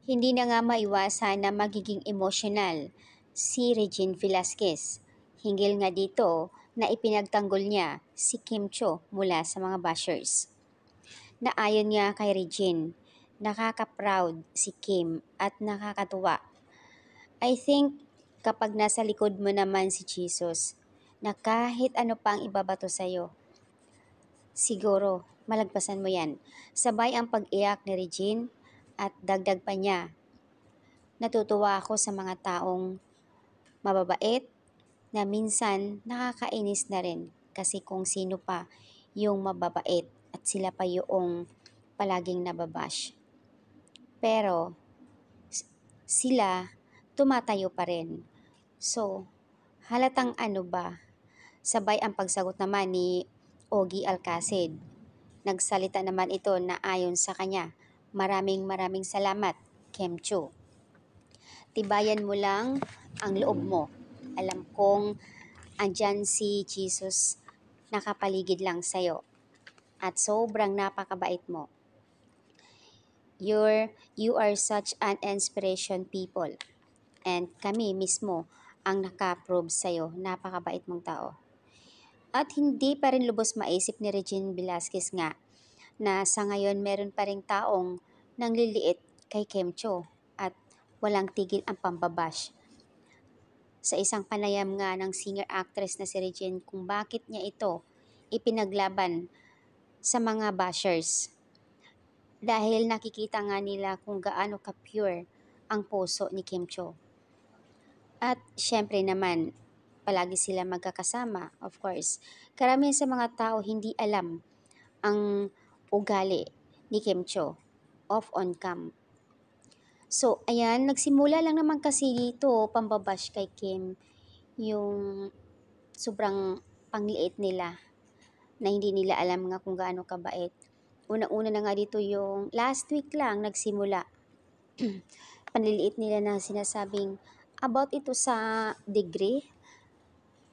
Hindi na nga maiwasan na magiging emosyonal si Regine Velasquez. Hinggil nga dito na ipinagtanggol niya si Kim Cho mula sa mga bashers. Na ayon nga kay Regine, nakaka-proud si Kim at nakakatuwa. I think kapag nasa likod mo naman si Jesus, na kahit ano pa ang ibabato sa'yo, siguro malagpasan mo yan. Sabay ang pag-iyak ni Regine at dagdag pa niya, natutuwa ako sa mga taong mababait na minsan nakakainis na rin kasi kung sino pa yung mababait at sila pa yung palaging nababash. Pero sila tumatayo pa rin. So, halatang ano ba? Sabay ang pagsagot naman ni Ogie Alcacid. Nagsalita naman ito na ayon sa kanya, maraming salamat, Kemcho. Tibayan mo lang ang loob mo. Alam kong andyan si Jesus nakapaligid lang sa'yo at sobrang napakabait mo. You are such an inspiration people and kami mismo ang nakaprove sa'yo, napakabait mong tao. At hindi pa rin lubos maisip ni Regine Velasquez nga na sa ngayon meron pa rin taong nangliliit kay Kemcho at walang tigil ang pambabash. Sa isang panayam nga ng singer-actress na si Regine kung bakit niya ito ipinaglaban sa mga bashers. Dahil nakikita nga nila kung gaano ka-pure ang puso ni Kemcho. At syempre naman, palagi sila magkakasama, of course. Karamihan sa mga tao hindi alam ang ugali ni Kemcho off on cam. So, ayan, nagsimula lang naman kasi dito pambabash kay Kim yung sobrang pangliit nila na hindi nila alam nga kung gaano kabait. Una-una na nga dito yung last week lang nagsimula. Panliliit nila na sinasabing about ito sa degree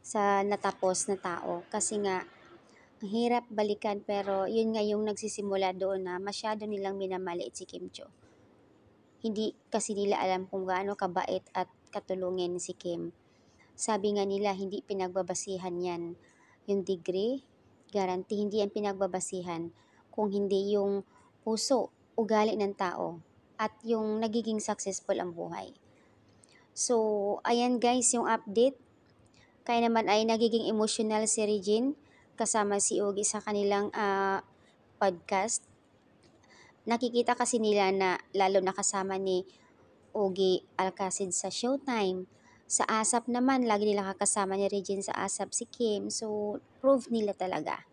sa natapos na tao. Kasi nga, ang hirap balikan pero yun nga yung nagsisimula doon na masyado nilang minamaliit si Kim Cho. Hindi kasi nila alam kung gaano kabait at katulungin si Kim. Sabi nga nila hindi pinagbabasihan yan. Yung degree, guarantee hindi yan pinagbabasihan kung hindi yung puso, ugali ng tao at yung nagiging successful ang buhay. So, ayan guys yung update. Kaya naman ay nagiging emotional si Regine kasama si Ogie sa kanilang podcast. Nakikita kasi nila na lalo nakasama ni Ogie Alcacid sa Showtime. Sa ASAP naman, lagi nila kakasama ni Regine sa ASAP si Kim. So, prove nila talaga